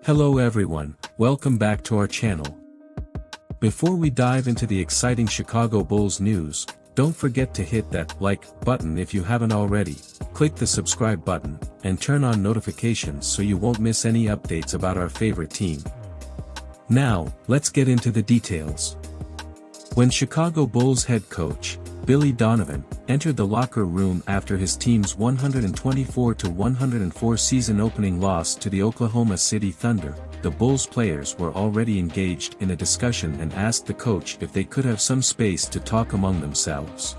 Hello everyone, welcome back to our channel. Before we dive into the exciting Chicago Bulls news, don't forget to hit that like button if you haven't already, click the subscribe button, and turn on notifications so you won't miss any updates about our favorite team. Now, let's get into the details. When Chicago Bulls head coach, Billy Donovan, entered the locker room after his team's 124-104 season-opening loss to the Oklahoma City Thunder, the Bulls players were already engaged in a discussion and asked the coach if they could have some space to talk among themselves.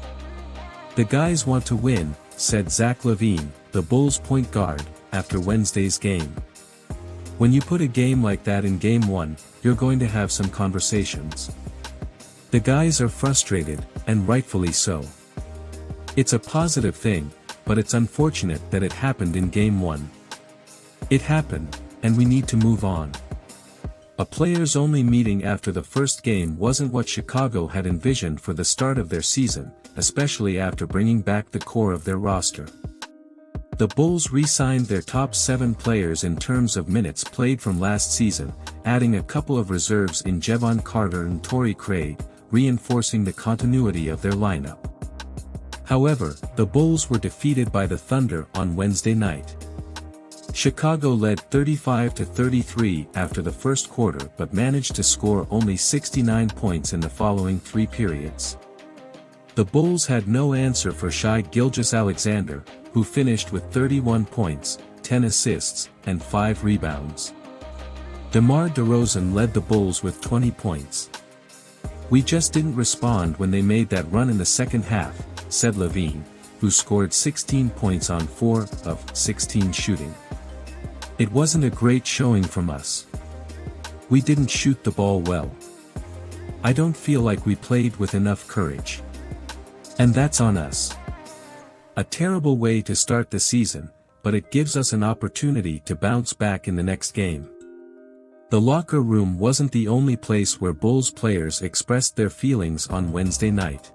"The guys want to win," said Zach LaVine, the Bulls point guard, after Wednesday's game. "When you put a game like that in Game 1, you're going to have some conversations. The guys are frustrated, and rightfully so. It's a positive thing, but it's unfortunate that it happened in Game 1. It happened, and we need to move on." A players-only meeting after the first game wasn't what Chicago had envisioned for the start of their season, especially after bringing back the core of their roster. The Bulls re-signed their top 7 players in terms of minutes played from last season, adding a couple of reserves in Jevon and Torrey, reinforcing the continuity of their lineup. However, the Bulls were defeated by the Thunder on Wednesday night. Chicago led 35-33 after the first quarter but managed to score only 69 points in the following 3 periods. The Bulls had no answer for Shai Gilgeous-Alexander, who finished with 31 points, 10 assists, and 5 rebounds. DeMar DeRozan led the Bulls with 20 points. "We just didn't respond when they made that run in the second half," said LaVine, who scored 16 points on 4 of 16 shooting. "It wasn't a great showing from us. We didn't shoot the ball well. I don't feel like we played with enough courage. And that's on us. A terrible way to start the season, but it gives us an opportunity to bounce back in the next game." The locker room wasn't the only place where Bulls players expressed their feelings on Wednesday night.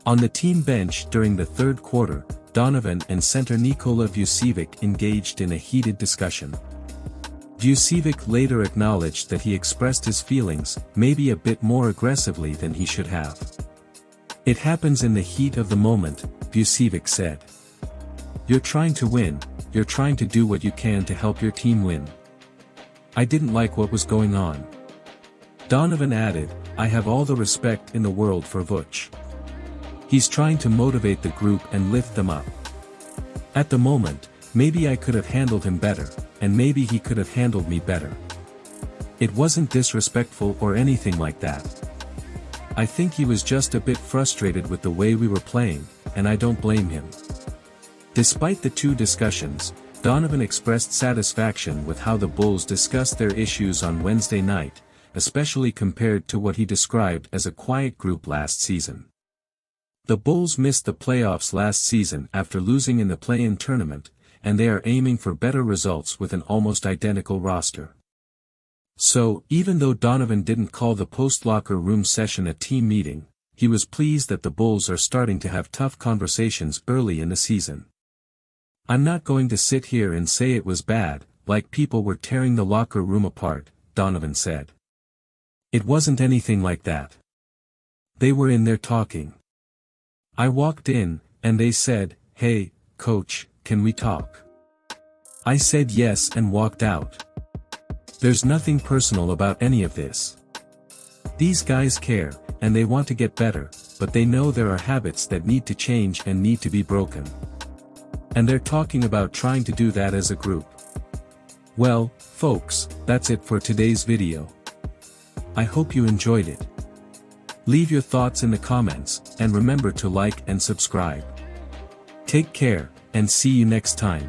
On the team bench during the third quarter, Donovan and center Nikola Vucevic engaged in a heated discussion. Vucevic later acknowledged that he expressed his feelings, maybe a bit more aggressively than he should have. "It happens in the heat of the moment," Vucevic said. "You're trying to win, you're trying to do what you can to help your team win. I didn't like what was going on." Donovan added, "I have all the respect in the world for Vooch. He's trying to motivate the group and lift them up. At the moment, maybe I could have handled him better, and maybe he could have handled me better. It wasn't disrespectful or anything like that. I think he was just a bit frustrated with the way we were playing, and I don't blame him." Despite the two discussions, Donovan expressed satisfaction with how the Bulls discussed their issues on Wednesday night, especially compared to what he described as a quiet group last season. The Bulls missed the playoffs last season after losing in the play-in tournament, and they are aiming for better results with an almost identical roster. So, even though Donovan didn't call the post-locker room session a team meeting, he was pleased that the Bulls are starting to have tough conversations early in the season. "I'm not going to sit here and say it was bad, like people were tearing the locker room apart," Donovan said. "It wasn't anything like that. They were in there talking. I walked in, and they said, 'Hey, coach, can we talk?' I said yes and walked out. There's nothing personal about any of this. These guys care, and they want to get better, but they know there are habits that need to change and need to be broken. And they're talking about trying to do that as a group." Well, folks, that's it for today's video. I hope you enjoyed it. Leave your thoughts in the comments, and remember to like and subscribe. Take care, and see you next time.